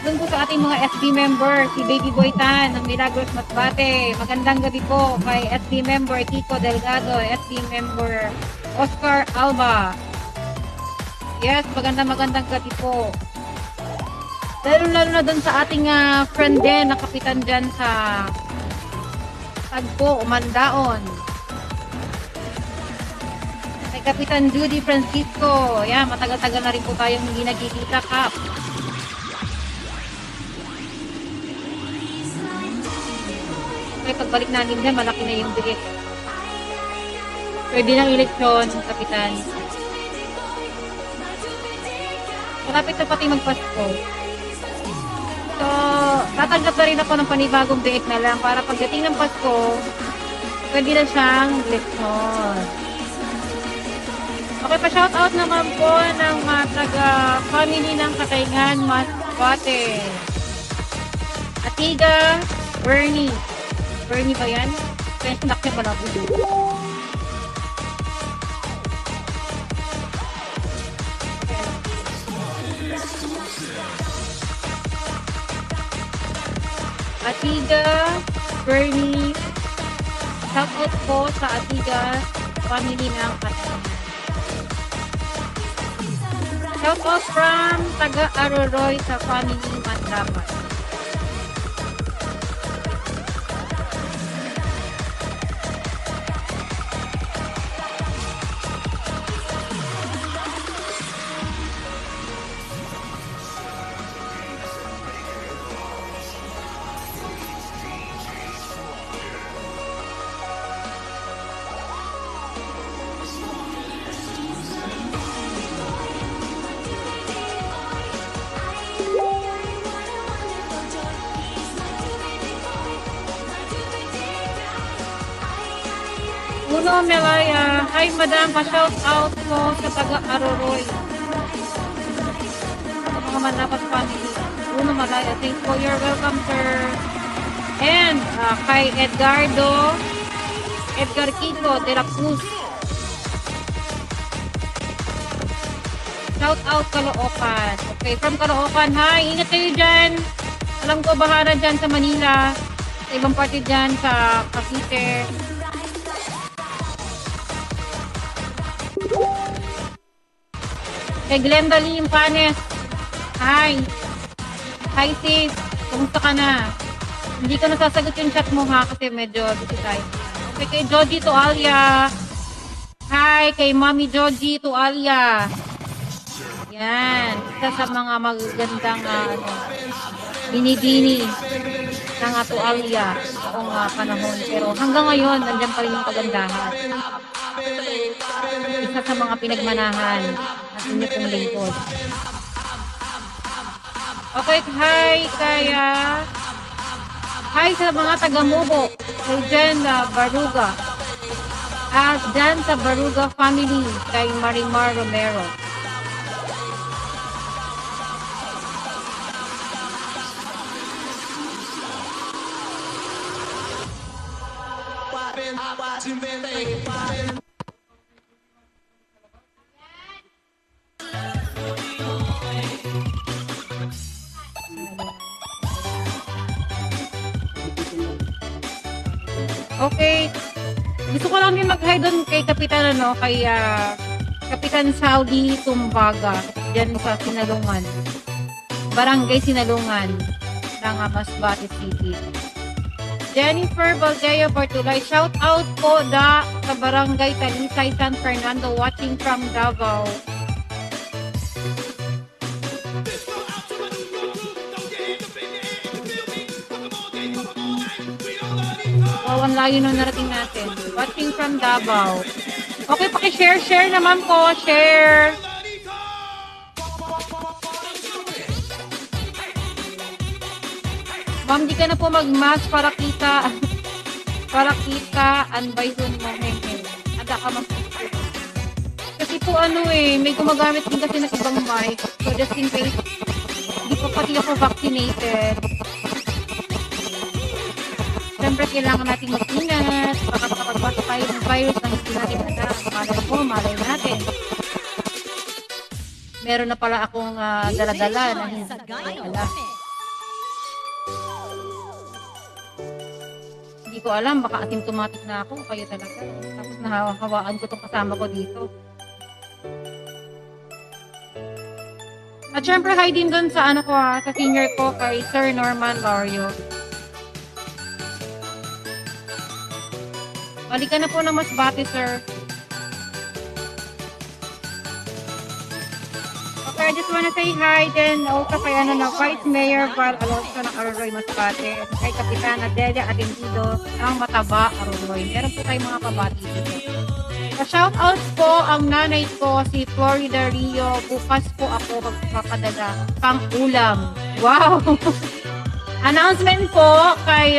Doon po sa ating mga SB member, si Baby Boy Tan ng Milagros Masbate. Magandang gabi po kay SB member Kiko Delgado, SB member Oscar Alba. Yes, magandang gabi po. Lalo na doon sa ating friend din na kapitan dyan sa Tagpo, Umandaon. Kay Kapitan Judy Francisco. Yan, matagal-tagal na rin po tayong hindi nagkikita, Kap. Okay, pagbalik natin dyan, malaki na yung bilik. Pwede ng eleksyon, Kapitan. Malapit na pati magpasko. So, tatanggap na rin ako ng panibagong biik na lang para pagdating ng Pasko, pwede na siyang eleksyon. Okay, pa-shoutout naman po ng mga taga-family ng Katayngan, Masbate. Atiga, Bernie. Bernie ba yan? Kaya sinakya ba na po dito? Atiga, Bernie. Shoutout po sa Atiga, family ng Katayngan. Shoutout from taga-Aroroy sa family Mandapan. Uno Melaya. Hi, madam. Pa-shout out po sa taga-Aroroy. Sa mga Manapas family. Uno Melaya. Thanks for your welcome, sir. And kay Edgar Kiko de la Cruz. Shout out Caloocan. Okay, from Caloocan. Hi, ingat kayo dyan. Alam ko, bahara dyan sa Manila. Sa ibang parte dyan sa Cavite. Kay Glenda Lee Impanes. Hi. Hi sis. Kumusta ka na? Hindi ko nasasagot yung chat mo ha kasi medyo busy tayo. Okay, kay Joji Tualia. Hi. Kay Mami Joji Tualia. Yan. Isa sa mga magagandang bini-bini ng Tualia noong panahon. Pero hanggang ngayon, nandiyan pa rin yung kagandahan. Isa sa mga pinagmanahan at inyo pong lingkod. Okay, hi sa mga taga-Mubo, kay Jen Baruga. At dyan sa Baruga family, kay Marimar Romero. Okay. Gusto ko lang din mag-hi doon kay Kapitan kay Kapitan Saudi Tumbaga diyan sa Sinalungan. Barangay Sinalungan ng Masbate City. Jennifer Baldeo Portulay, shout out po sa Barangay Talisay San Fernando watching from Davao. Wow, ang layo nung narating natin. Watching from Davao. Okay, paki-share naman po. Share. Ma'am, di ka na po mag-mask para kita unbison mo. Ada ka mag Kasi po may gumagamit din kasi ng ibang mic. So just in case, di pa pati ako vaccinated. Siyempre, kailangan natin mag-ingat. Baka makapagpasok tayo ng virus na hindi natin alam. Malay natin. Meron na pala akong dala-dala na hindi alam. ko alam, baka asymptomatic na ako, kayo talaga. Tapos nahawaan ko tong kasama ko dito. At syempre, hi din dun sa ano ko sa senior ko, kay Sir Norman Lario. Balikan na po ng Masbate, sir. Okay, I just wanna say hi din also kay Vice Mayor Val Alonso ng Aroroy, Masbate. At kay Kapitana Delia Atendido ng Mataba, Aroroy. Meron po tayong mga kabati dito. Shout out po ang nanay ko, si Florida Rio. Bukas po ako magpapadala pang ulam. Wow! Announcement po kay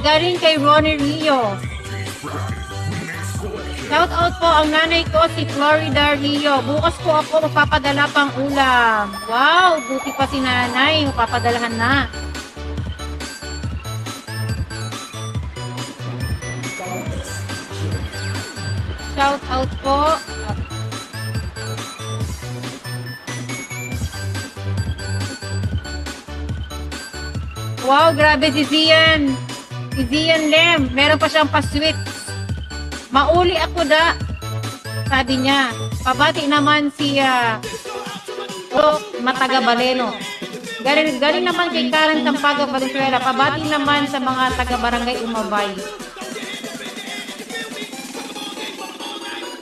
galing kay Ronnie Rio. Shout out po ang nanay ko, si Florida Rio. Bukas po ako magpapadala pang ulam. Wow! Buti pa si nanay. Magpapadalahan na. Shout out po. Wow, grabe si Zian. Si Zian Lem. Meron pa siyang pa-sweets. Mauli ako da. Sabi niya. Pabati naman si Mataga Baleno. Galing naman kay Karen Sampaga Valenzuela. Pabati naman sa mga taga-barangay Umabay.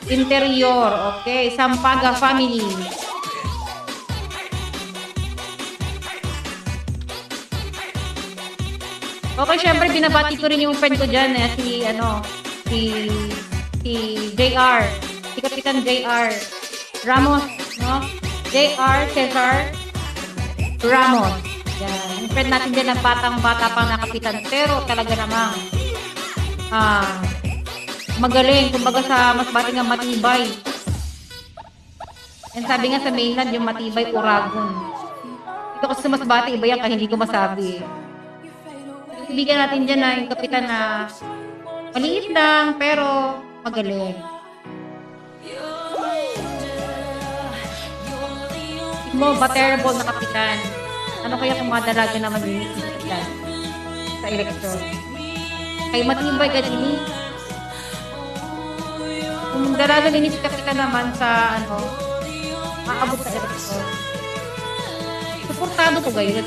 Interior, okay. Sampaga family. Okay, syempre binabati ko rin yung friend ko dyan, si JR. Si Kapitan JR Ramos, no? JR Cesar Ramos. Yan. Yung friend natin dyan ng batang-bata pang nakapitan. Pero talaga namang magaling, kumbaga sa Masbate nga matibay. And sabi nga sa mainland, yung matibay, Uragon. Ito kasi sa Masbate, iba yan, kaya hindi ko masabi. Ibigyan natin dyan na yung kapitan na maliit lang, pero magaling. Mo, baterable na kapitan. Ano kaya kung madalaga naman yung kapitan sa eleksyon? Kay matibay ka din. Kung dalaga din si kapitan naman sa maabot sa eleksyon. Suportado ko gayon.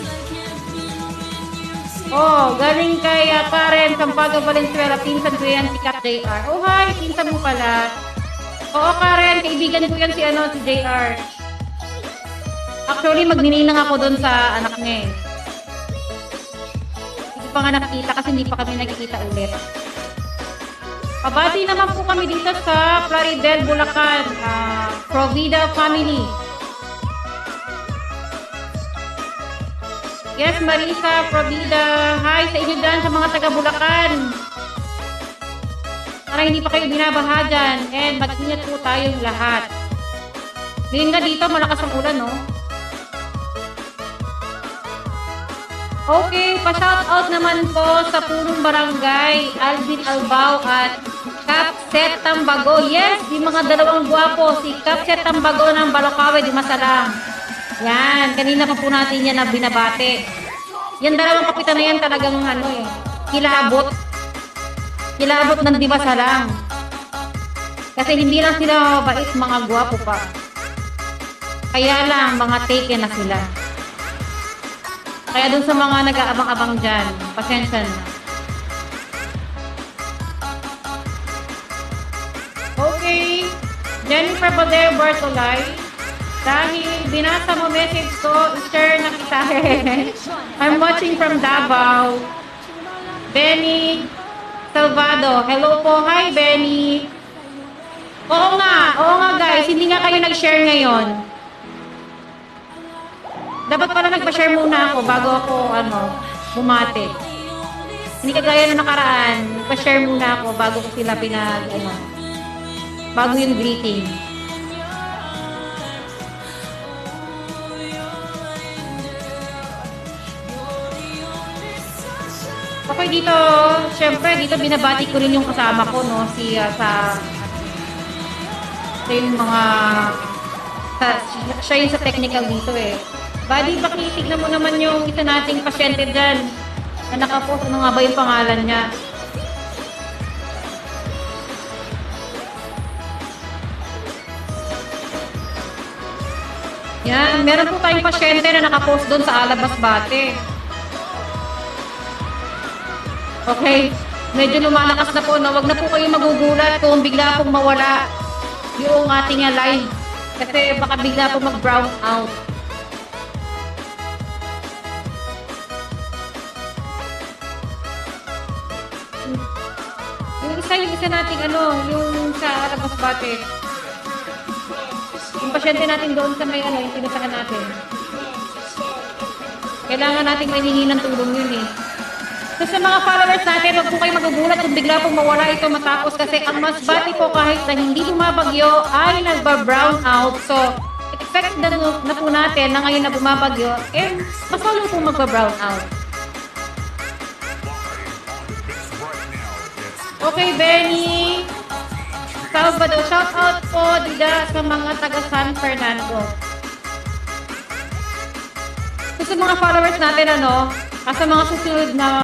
Oh, galing kay Karen Sampaga Valenzuela, pinsan ko yan si Kat JR. Oh, hi, pinsan mo pala. Oo, Karen, kaibigan ko yan si JR. Actually, magnininang ako doon sa anak niya eh. Hindi pa nga nakikita kasi hindi pa kami nagkikita ulit. Pabati naman po kami dito sa Plaridel, Bulacan. Provida family. Yes, Marisa, Provida. Hi sa inyo dyan sa mga taga Bulacan. Para hindi pa kayo binabaha dyan. And mag-ingat po tayong lahat. Ngayon nga dito, malakas ang ulan, no? Okay, pa-shoutout naman po sa punong barangay, Alvin Albao at Kapset Tambago. Yes, yung mga dalawang guwapo, si Kapset Tambago ng Balocawe, di Masalang. Yan, kanina pa po natin yan na binabate. Yan dalawang kapitan na yan talagang kilabot. Kilabot ng di Masalang. Kasi hindi lang sila mabait, mga guwapo pa. Kaya lang, mga taken na sila. Kaya dun sa mga nag-aabang-abang dyan, pasensya na. Okay, Jennifer Badeo Bartolay, dahil binasa mo message ko, share na kita. I'm watching from Davao. Benny Salvado, hello po, hi Benny. Oo nga guys, hindi nga kayo nag-share ngayon. Dapat pala nagpa-share muna ako bago ako bumate. Hindi kagaya na nakaraan, nagpa-share muna ako bago ko sila bago yung greeting. Okay, dito, syempre, dito binabati ko rin yung kasama ko, no, siya yung mga, siya yung sa technical dito eh. Buddy, pakitignan mo naman yung isa nating pasyente dyan. na nakapost. Ano nga ba yung pangalan niya? Yan, meron po tayong pasyente na nakapost doon sa Alabas Bate. Okay, medyo lumalakas na po, no? Wag na po kayo magugulat kung bigla pong mawala yung ating live. Kasi baka bigla pong mag-brown out. Yung isa nating yung sa Alabas Bate. Yung pasyente natin doon sa may yung pinusahan natin. Kailangan nating manihingi ng tulong yun eh. So sa mga followers natin, wag po kayo magugulat kung bigla pong mawala ito matapos kasi ang Masbate po kahit na hindi bumabagyo ay nagba-brown out. So expect na po natin na ngayon na bumabagyo, mas lalo pong magba-brown out. Okay, Benny. Salvador, shout out po dida sa mga taga San Fernando. So, sa mga followers natin, sa mga susunod na